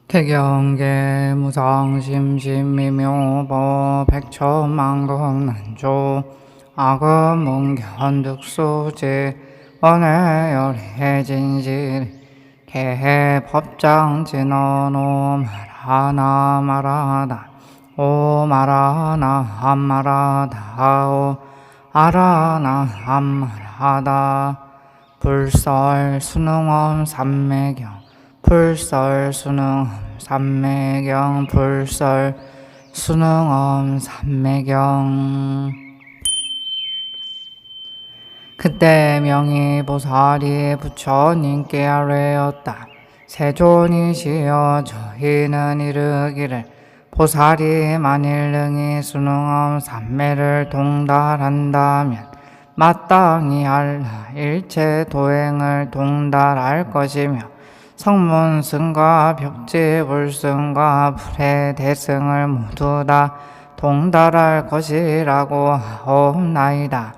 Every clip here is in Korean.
태경계 무상심심미묘보 백천만금난조 악음문견득수지 원해열해진실 개법장진언오 말하나 말하다 오 말하나 함말하다 오 알아나 함말하다 불설 수능엄 삼매경 불설 수능엄 삼매경 불설 수능엄 삼매경 그때 명의보살이 부처님께 아뢰었다. 세존이시여 저희는 이르기를 보살이 만일 능히 수능엄 삼매를 동달한다면 마땅히 알라 일체 도행을 동달할 것이며 성문승과 벽지불승과 불의 대승을 모두 다 동달할 것이라고 하옵나이다.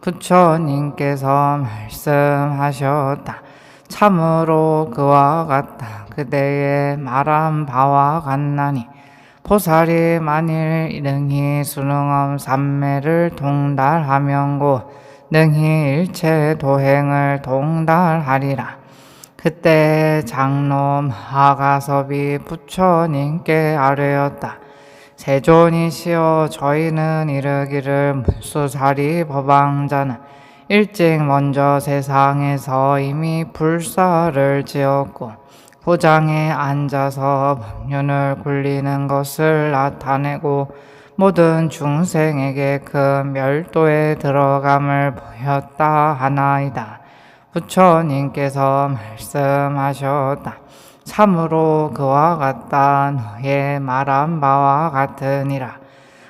부처님께서 말씀하셨다. 참으로 그와 같다. 그대의 말한 바와 같나니 보살이 만일 능히 수능엄 삼매를 동달하면 곧 능히 일체 도행을 동달하리라. 그때 장로 마가섭이 부처님께 아뢰었다. 세존이시여 저희는 이르기를 문수사리 법왕자는 일찍 먼저 세상에서 이미 불사를 지었고 고장에 앉아서 법륜을 굴리는 것을 나타내고 모든 중생에게 그 멸도에 들어감을 보였다 하나이다. 부처님께서 말씀하셨다. 참으로 그와 같다. 너의 말한 바와 같으니라.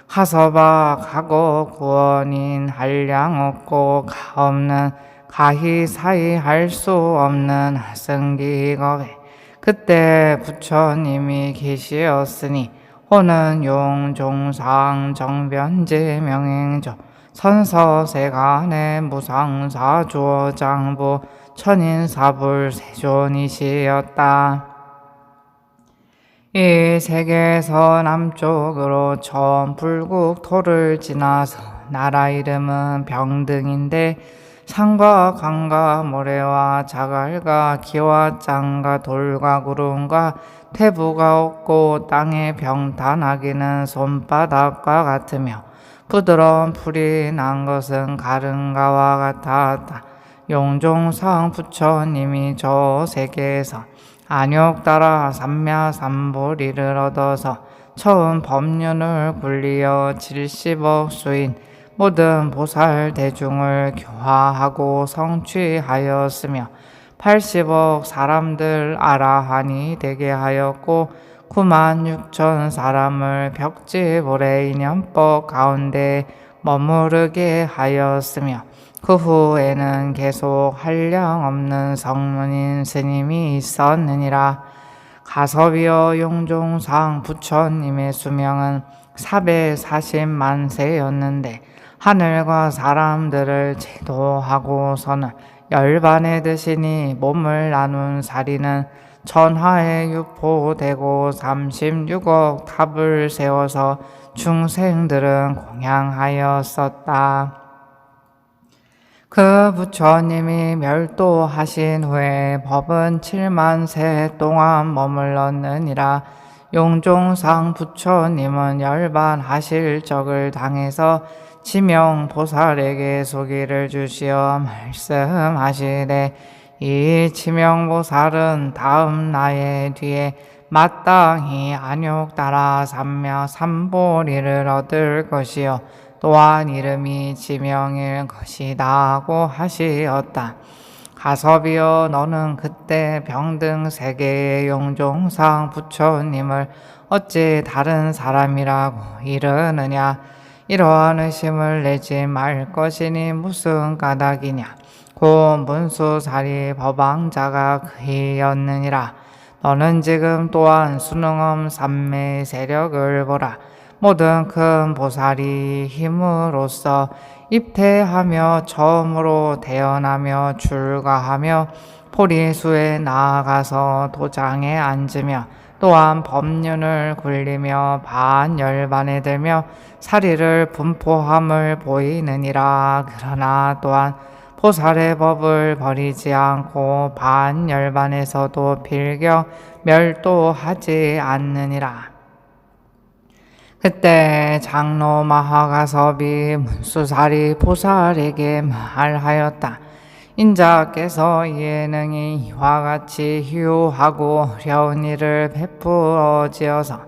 가서봐 가고 구원인 한량 없고 가없는 가히 사이 할 수 없는 하승기겁에 그때 부처님이 계시었으니 호는 용종상 정변제 명행조 선서세간의 무상사 주어장부 천인사불 세존이시였다. 이 세계에서 남쪽으로 처음 불국토를 지나서 나라 이름은 병등인데 산과 강과 모래와 자갈과 기와 짱과 돌과 구름과 태부가 없고 땅의 병탄하기는 손바닥과 같으며 부드러운 풀이 난 것은 가른가와 같았다. 용종상 부처님이 저 세계에서 안욕 따라 삼야삼보리를 얻어서 처음 법륜을 굴리어 70억 수인 모든 보살 대중을 교화하고 성취하였으며 80억 사람들 아라한이 되게 하였고 9만 6천 사람을 벽지보레 인연법 가운데 머무르게 하였으며 그 후에는 계속 한량없는 성문인 스님이 있었느니라. 가섭이여 용종상 부처님의 수명은 440만 세였는데 하늘과 사람들을 제도하고서는 열반에 드시니 몸을 나눈 사리는 천하에 유포되고 36억 탑을 세워서 중생들은 공양하였었다. 그 부처님이 멸도하신 후에 법은 7만 세 동안 머물렀느니라. 용종상 부처님은 열반하실 적을 당해서 치명보살에게 소기를 주시어 말씀하시되 이 치명보살은 다음 나의 뒤에 마땅히 안욕 따라 삼며 삼보리를 얻을 것이요 또한 이름이 지명일 것이다 하고 하시었다. 가섭이여 너는 그때 병등 세계의 용종상 부처님을 어찌 다른 사람이라고 이르느냐. 이러한 의심을 내지 말 것이니 무슨 까닭이냐. 곧 문수사리 법왕자가 그이었느니라. 너는 지금 또한 수능엄 삼매의 세력을 보라. 모든 큰 보살이 힘으로써 입퇴하며 처음으로 태어나며 출가하며 보리수에 나아가서 도장에 앉으며 또한 법륜을 굴리며 반열반에 들며 사리를 분포함을 보이느니라. 그러나 또한 보살의 법을 버리지 않고 반열반에서도 빌겨 멸도하지 않느니라. 그때 장로 마하가섭이 문수사리 보살에게 말하였다. 인자께서 이에 능히 이와 같이 희유하고 어려운 일을 베풀어지어서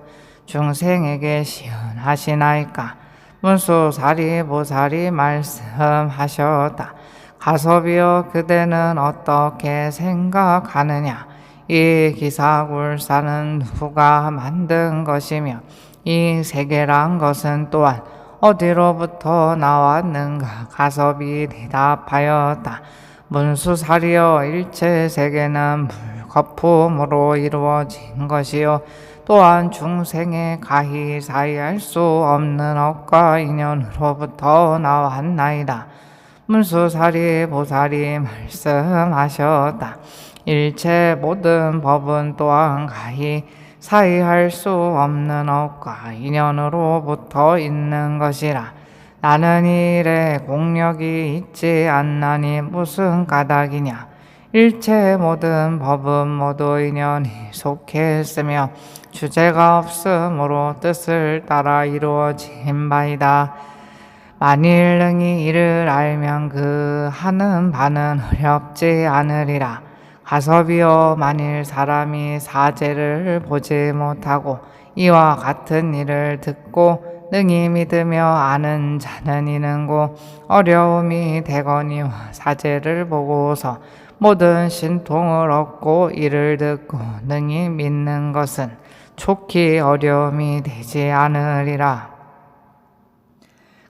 중생에게 시연하시나이까. 문수사리 보살이 말씀하셨다. 가섭이여, 그대는 어떻게 생각하느냐? 이 기사굴사는 누가 만든 것이며 이 세계란 것은 또한 어디로부터 나왔는가? 가섭이 대답하였다. 문수사리여, 일체 세계는 물거품으로 이루어진 것이요 또한 중생의 가히 사이할 수 없는 업과 인연으로부터 나왔나이다. 문수사리 보살이 말씀하셨다. 일체 모든 법은 또한 가히 사이할 수 없는 업과 인연으로부터 있는 것이라. 나는 이 일에 공력이 있지 않나니 무슨 까닭이냐? 일체 모든 법은 모두 인연이 속해 있으며 주제가 없으므로 뜻을 따라 이루어진 바이다. 만일 능히 이를 알면 그 하는 바는 어렵지 않으리라. 가섭이여, 만일 사람이 사제를 보지 못하고 이와 같은 일을 듣고 능히 믿으며 아는 자는 이는고 어려움이 되거니와 사제를 보고서 모든 신통을 얻고 이를 듣고 능히 믿는 것은 촉히 어려움이 되지 않으리라.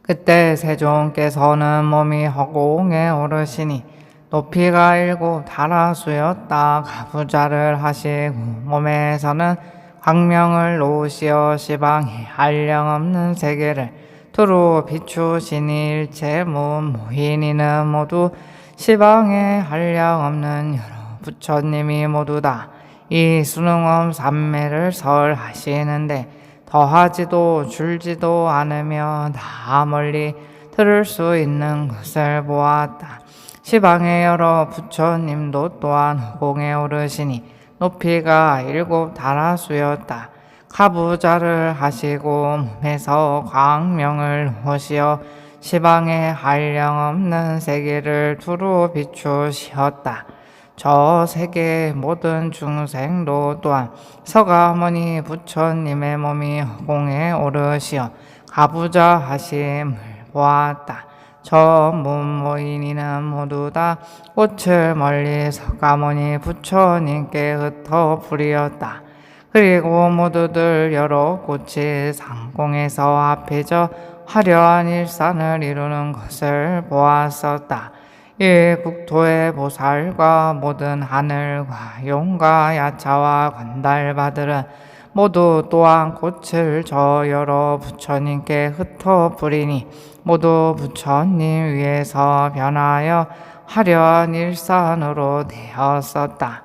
그때 세존께서는 몸이 허공에 오르시니 높이가 7 다라수였다. 가부좌를 하시고 몸에서는 광명을 놓으시어 시방에 한량없는 세계를 두루 비추시니 일체 무인이는 모두 시방에 한량없는 여러 부처님이 모두 다 이 수능엄 삼매를 설하시는데 더하지도 줄지도 않으며 다 멀리 들을 수 있는 것을 보았다. 시방의 여러 부처님도 또한 허공에 오르시니 높이가 7 다라수였다. 가부좌를 하시고 몸에서 광명을 놓으시어 시방에 한량없는 세계를 두루 비추시었다. 저 세계의 모든 중생도 또한 서가모니 부처님의 몸이 허공에 오르시어 가부좌 하심을 보았다. 저 문무인이는 모두 다 꽃을 멀리 서가모니 부처님께 흩어 뿌리었다. 그리고 모두들 여러 꽃이 상공에서 합해져 화려한 일산을 이루는 것을 보았었다. 이 국토의 보살과 모든 하늘과 용과 야차와 건달바들은 모두 또한 꽃을 저 여러 부처님께 흩어 뿌리니 모두 부처님 위에서 변하여 화려한 일산으로 되었었다.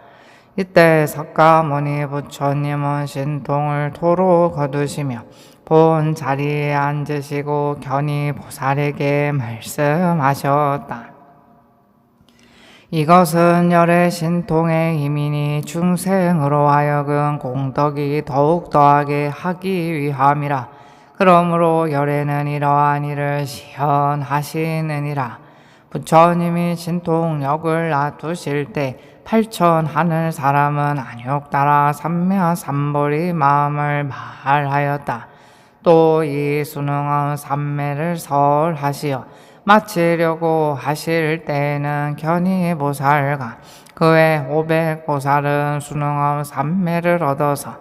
이때 석가모니 부처님은 신통을 도로 거두시며 본 자리에 앉으시고 견이 보살에게 말씀하셨다. 이것은 열의 신통의 힘이니 중생으로 하여금 공덕이 더욱 더하게 하기 위함이라. 그러므로 열에는 이러한 일을 시연하시느니라. 부처님이 신통력을 놔두실 때 8천 하늘 사람은 안욕 따라 삼매삼보리 마음을 말하였다. 또 이 수능한 삼매를 설하시어 마치려고 하실 때에는 견이 보살과 그외 500보살은 수능한 삼매를 얻어서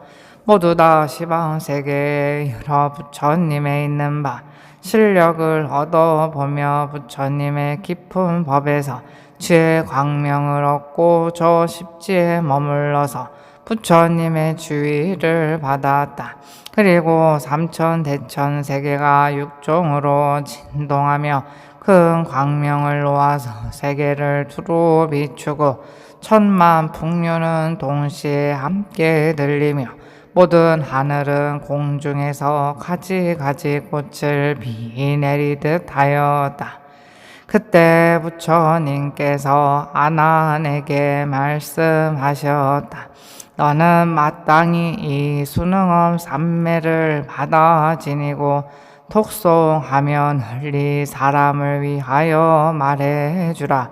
모두 다 시방세계의 여러 부처님에 있는 바 실력을 얻어보며 부처님의 깊은 법에서 지혜 광명을 얻고 저 십지에 머물러서 부처님의 주의를 받았다. 그리고 삼천대천 세계가 육종으로 진동하며 큰 광명을 놓아서 세계를 두루 비추고 천만 풍류는 동시에 함께 들리며 모든 하늘은 공중에서 가지가지 꽃을 비 내리듯 하였다. 그때 부처님께서 아난에게 말씀하셨다. 너는 마땅히 이 수능엄 삼매를 받아 지니고 독송하며 널리 사람을 위하여 말해주라.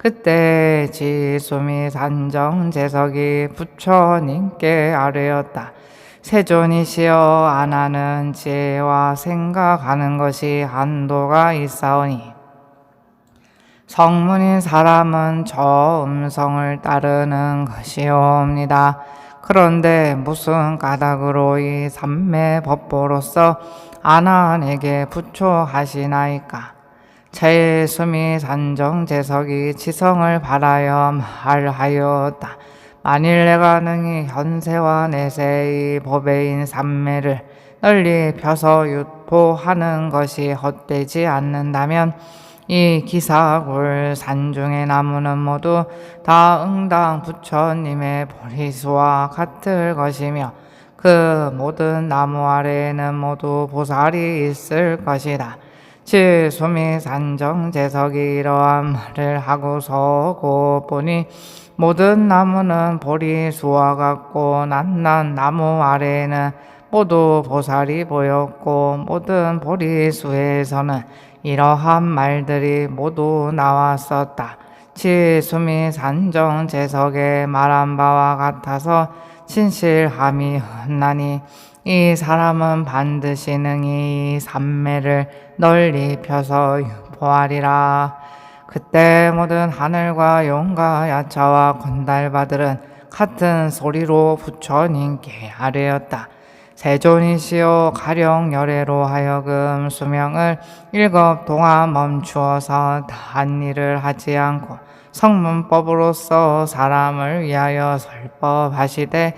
그때 지수미 산정제석이 부처님께 아뢰었다. 세존이시여, 아나는 지혜와 생각하는 것이 한도가 있사오니 성문인 사람은 저 음성을 따르는 것이옵니다. 그런데 무슨 까닭으로 이 삼매 법보로서 아난에게 부초하시나이까? 제수미 산정제석이 지성을 바라여 말하였다. 만일 내가 능히 현세와 내세의 법에인 삼매를 널리 펴서 유포하는 것이 헛되지 않는다면 이 기사굴 산중의 나무는 모두 다 응당 부처님의 보리수와 같을 것이며 그 모든 나무 아래에는 모두 보살이 있을 것이다. 지수미 산정제석이 이러한 말을 하고서 곧 보니 모든 나무는 보리수와 같고 낱낱 나무 아래에는 모두 보살이 보였고 모든 보리수에서는 이러한 말들이 모두 나왔었다. 지수미 산정제석의 말한 바와 같아서 진실함이 헛나니 이 사람은 반드시 능히 이 삼매를 널리 펴서 유포하리라. 그때 모든 하늘과 용과 야차와 건달바들은 같은 소리로 부처님께 아뢰었다. 세존이시여, 가령 열애로 하여금 수명을 7 동안 멈추어서 다한 일을 하지 않고 성문법으로서 사람을 위하여 설법하시되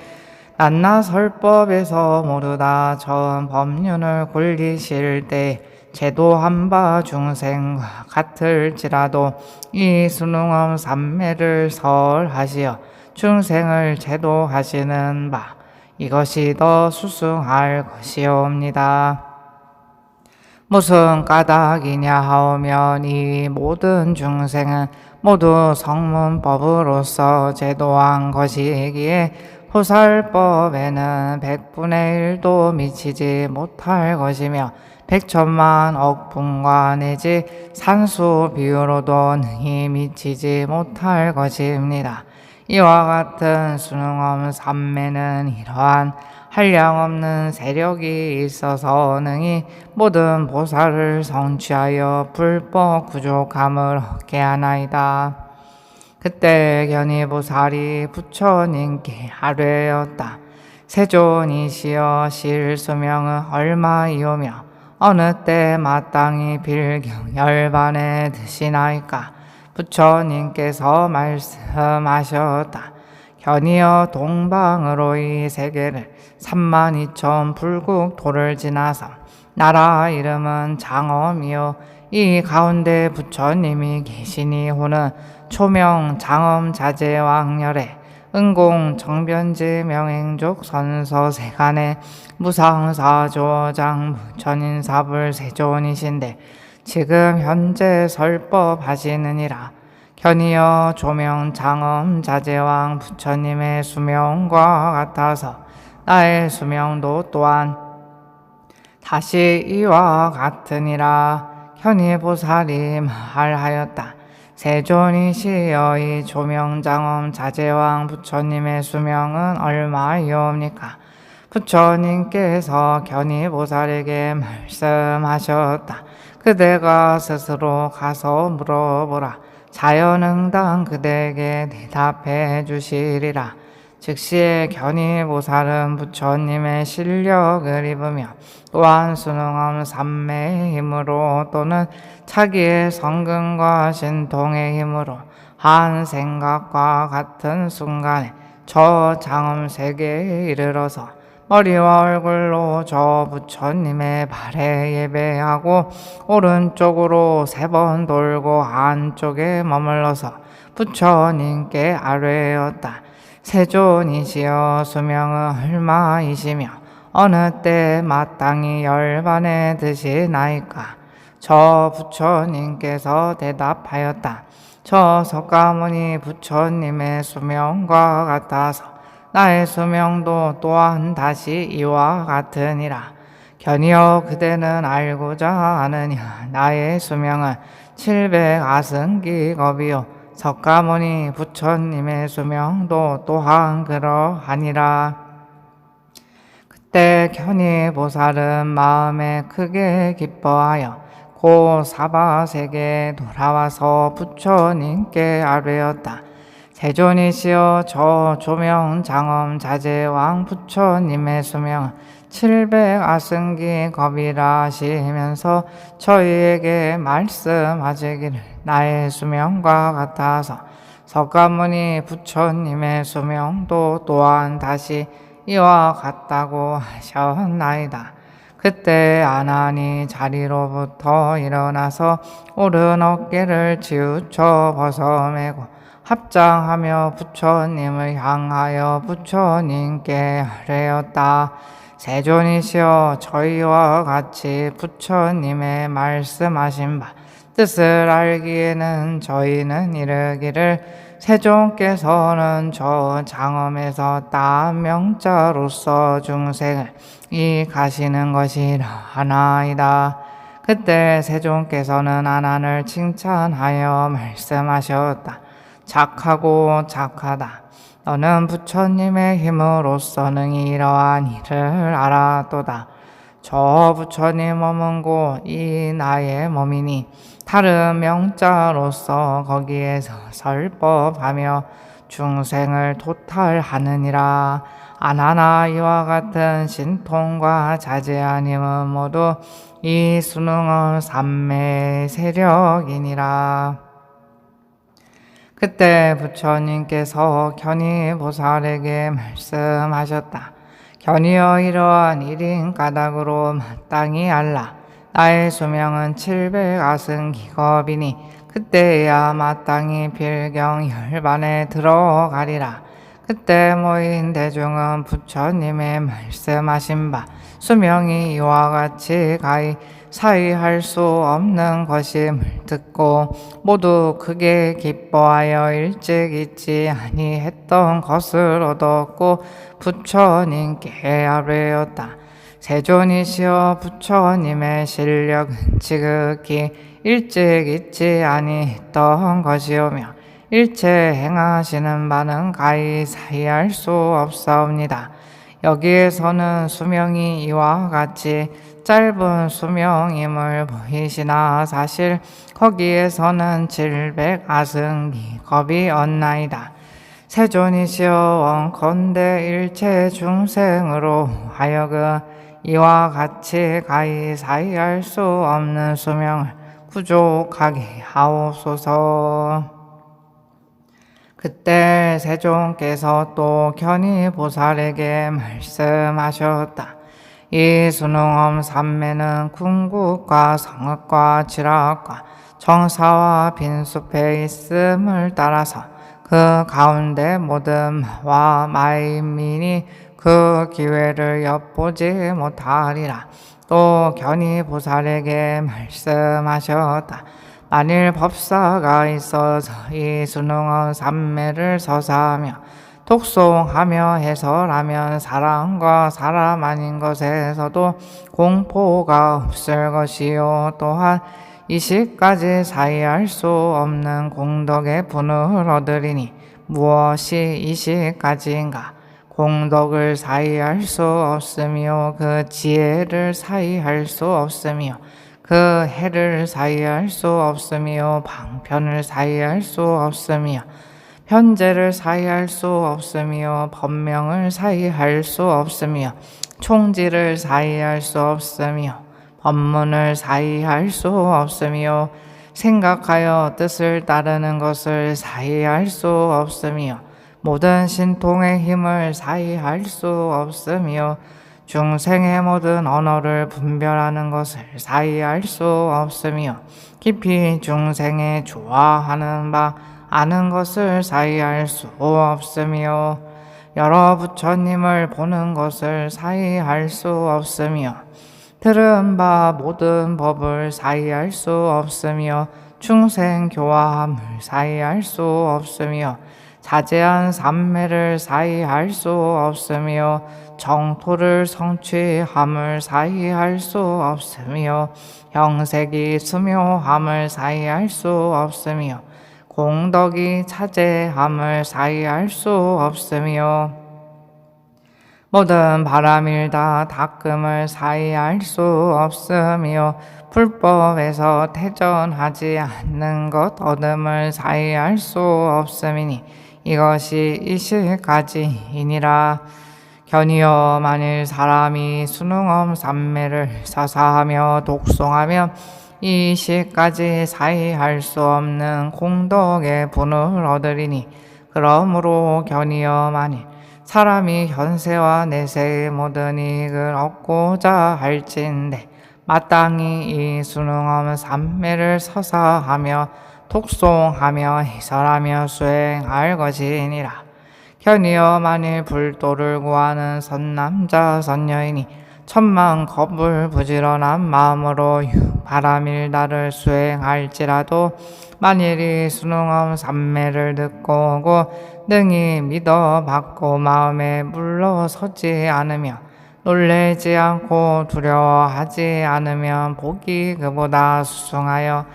낱낱 설법에서 모두 다 전 법륜을 굴리실 때 제도한 바 중생과 같을지라도 이 수능엄 삼매를 설하시어 중생을 제도하시는 바 이것이 더 수승할 것이옵니다. 무슨 까닭이냐 하오면 이 모든 중생은 모두 성문법으로서 제도한 것이기에 호살법에는 100분의 1도 미치지 못할 것이며 100천만 억분과 내지 산수 비유로도 능히 미치지 못할 것입니다. 이와 같은 수능엄 삼매는 이러한 한량없는 세력이 있어서 능히 모든 보살을 성취하여 불법 구족함을 얻게 하나이다. 그때 견이보살이 부처님께 아뢰었다. 세존이시여, 실수명은 얼마이오며 어느 때 마땅히 빌경 열반에 드시나이까? 부처님께서 말씀하셨다. 견이여, 동방으로 이 세계를 32,000 불국토를 지나서 나라 이름은 장엄이요 이 가운데 부처님이 계시니 호는 초명 장엄 자제왕열에 은공 정변지 명행족 선서 세간에 무상사조장 부처님사불 세존이신데 지금 현재 설법하시느니라. 견이여, 조명 장엄 자제왕 부처님의 수명과 같아서 나의 수명도 또한 다시 이와 같으니라. 견이보살이 말하였다. 세존이시여, 이 조명장엄 자제왕 부처님의 수명은 얼마이옵니까? 부처님께서 견이보살에게 말씀하셨다. 그대가 스스로 가서 물어보라. 자연응당 그대에게 대답해 주시리라. 즉시에 견이보살은 부처님의 실력을 입으며 또한 수능엄 삼매의 힘으로 또는 자기의 성근과 신통의 힘으로 한 생각과 같은 순간에 저 장엄 세계에 이르러서 머리와 얼굴로 저 부처님의 발에 예배하고 오른쪽으로 3번 돌고 안쪽에 머물러서 부처님께 아뢰었다. 세존이시여 수명은 얼마이시며 어느 때 마땅히 열반에 드시나이까? 저 부처님께서 대답하였다. 저 석가모니 부처님의 수명과 같아서 나의 수명도 또한 다시 이와 같으니라. 견이여 그대는 알고자 하느냐. 나의 수명은 700아승기 겁이요 석가모니 부처님의 수명도 또한 그러하니라. 그때 견이보살은 마음에 크게 기뻐하여 고 사바세계에 돌아와서 부처님께 아뢰었다. 세존이시여 저 조명장엄 자제왕 부처님의 수명은 700아승기 겁이라 하시면서 저희에게 말씀하시기를 나의 수명과 같아서 석가모니 부처님의 수명도 또한 다시 이와 같다고 하셨나이다. 그때 아난이 자리로부터 일어나서 오른 어깨를 치우쳐 벗어매고 합장하며 부처님을 향하여 부처님께 아뢰었다. 세존이시여 저희와 같이 부처님의 말씀하신 바 뜻을 알기에는 저희는 이르기를 세존께서는 저 장엄에서 따 명자로서 중생을 이가시는 것이라 하나이다. 그때 세존께서는 아난을 칭찬하여 말씀하셨다. 착하고 착하다. 너는 부처님의 힘으로써 능히 이러한 일을 알았도다. 저 부처님 몸은 곧 이 나의 몸이니 다른 명자로서 거기에서 설법하며 중생을 도탈하느니라. 아나나 이와 같은 신통과 자제한 힘은 모두 이 수능의 삼매의 세력이니라. 그때 부처님께서 견이보살에게 말씀하셨다. 견이여 이러한 1인 가닥으로 마땅히 알라. 나의 수명은 700아승기겁이니 그때야 마땅히 필경 열반에 들어가리라. 그때 모인 대중은 부처님의 말씀하신 바 수명이 이와 같이 가히 사이할 수 없는 것임을 듣고 모두 크게 기뻐하여 일찍 잊지 아니했던 것을 얻었고 부처님께 아뢰었다. 세존이시여 부처님의 실력은 지극히 일찍 잊지 아니했던 것이오며 일체 행하시는 바는 가히 사이할 수 없사옵니다. 여기에서는 수명이 이와 같이 짧은 수명임을 보이시나 사실 거기에서는 700아승기 겁이 없나이다. 세존이시여 원컨대 일체 중생으로 하여금 이와 같이 가히 사이할 수 없는 수명을 부족하게 하옵소서. 그때 세존께서 또 견이보살에게 말씀하셨다. 이 수능엄 삼매는 궁극과 성읍과 지락과 정사와 빈숲에 있음을 따라서 그 가운데 모든 마와 마인민이 그 기회를 엿보지 못하리라. 또 견이보살에게 말씀하셨다. 만일 법사가 있어서 이 수능의 삼매를 서사하며 독송하며 해설하면 사람과 사람 아닌 것에서도 공포가 없을 것이요 또한 이시까지 사이할 수 없는 공덕의 분을 얻으리니 무엇이 이시까지인가? 공덕을 사이할 수 없으며 그 지혜를 사이할 수 없으며 그 해를 사이할 수 없으며 방편을 사이할 수 없으며 현재를 사이할 수 없으며 법명을 사이할 수 없으며 총지를 사이할 수 없으며 법문을 사이할 수 없으며 생각하여 뜻을 따르는 것을 사이할 수 없으며 모든 신통의 힘을 사이할 수 없으며 중생의 모든 언어를 분별하는 것을 사이할 수 없으며 깊이 중생의 좋아하는 바 아는 것을 사이할 수 없으며 여러 부처님을 보는 것을 사이할 수 없으며 들은 바 모든 법을 사이할 수 없으며 충생 교화함을 사이할 수 없으며 자제한 삼매를 사이할 수 없으며 정토를 성취함을 사이할 수 없으며 형색이 수묘함을 사이할 수 없으며 공덕이 차제함을 사이할 수 없으며 모든 바람일다 닦음을 사이할 수 없으며 불법에서 태전하지 않는 것 얻음을 사이할 수 없음이니 이것이 이실까지이니라. 견이여 만일 사람이 수능엄 삼매를 사사하며 독송하며 이 시까지 사이할 수 없는 공덕의 분을 얻으리니 그러므로 견이여 만일 사람이 현세와 내세의 모든 이익을 얻고자 할진대 마땅히 이 수능엄 삼매를 서사하며 독송하며 해설하며 수행할 것이니라. 견이여 만일 불도를 구하는 선남자 선녀이니 천만 겁을 부지런한 마음으로 바람일다를 수행할지라도 만일이 수능엄 삼매를 듣고 오고 능히 믿어 받고 마음에 물러서지 않으며 놀래지 않고 두려워하지 않으면 복이 그보다 수승하여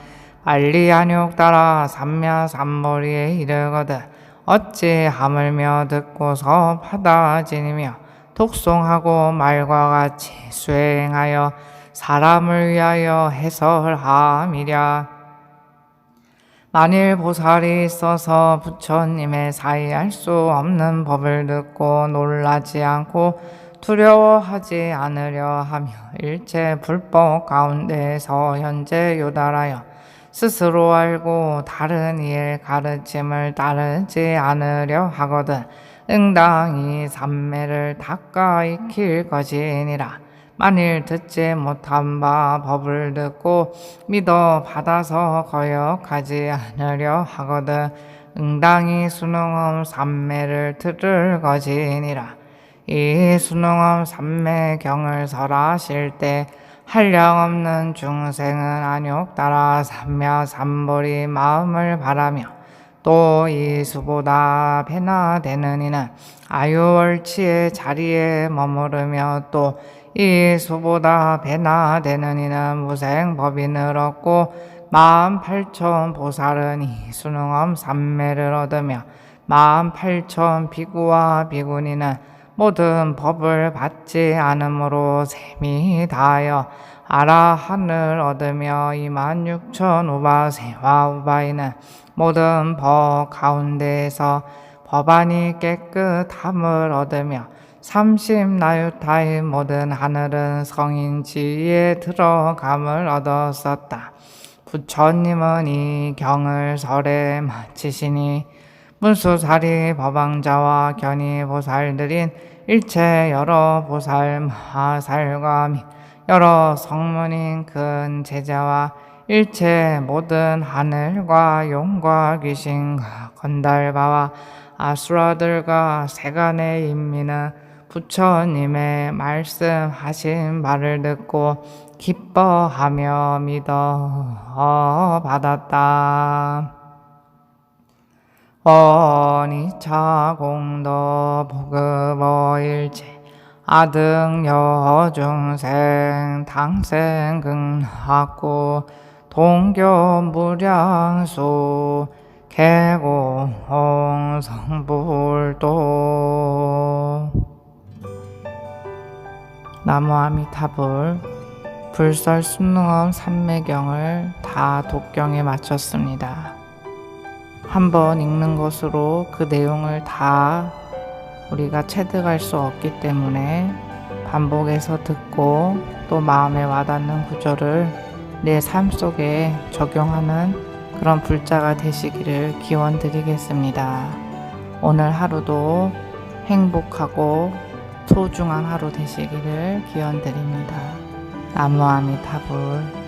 빨리 안욕 따라 삼야삼머리에 이르거든 어찌 하물며 듣고서 받아지니며 독송하고 말과 같이 수행하여 사람을 위하여 해설함이랴. 만일 보살이 있어서 부처님의 사이할 수 없는 법을 듣고 놀라지 않고 두려워하지 않으려 하며 일체 불법 가운데에서 현재 요달하여 스스로 알고 다른 이의 가르침을 따르지 않으려 하거든 응당히 삼매를 닦아 익힐 것이니라. 만일 듣지 못한 바 법을 듣고 믿어 받아서 거역하지 않으려 하거든 응당히 수능엄 삼매를 들을 것이니라. 이 수능엄 삼매경을 설하실 때 한량없는 중생은 안욕 따라 삼야삼보리 마음을 바라며 또 이 수보다 배나 되는 이는 아유월치의 자리에 머무르며 또 이 수보다 배나 되는 이는 무생법인을 얻고 18,000 보살은 이 수능엄 삼매를 얻으며 18,000 비구와 비구니는 모든 법을 받지 않으므로 셈이 다하여 아라한을 얻으며 26,000 우바세와 우바이는 모든 법 가운데에서 법안이 깨끗함을 얻으며 30나유타의 모든 하늘은 성인지위에 들어감을 얻었었다. 부처님은 이 경을 설에 마치시니 문수사리 법왕자와 견이 보살들인 일체 여러 보살 마살과 및 여러 성문인 큰 제자와 일체 모든 하늘과 용과 귀신과 건달바와 아수라들과 세간의 인민은 부처님의 말씀하신 말을 듣고 기뻐하며 믿어 받았다. 어니차 공덕 보급어일체 아등 여중생 당생 극락구 동교 무량수 개공 성불도. 나무 아미타불. 불설 순능엄 삼매경을 다 독경에 마쳤습니다. 한번 읽는 것으로 그 내용을 다 우리가 체득할 수 없기 때문에 반복해서 듣고 또 마음에 와닿는 구절을 내 삶 속에 적용하는 그런 불자가 되시기를 기원드리겠습니다. 오늘 하루도 행복하고 소중한 하루 되시기를 기원드립니다. 나무 아미타불.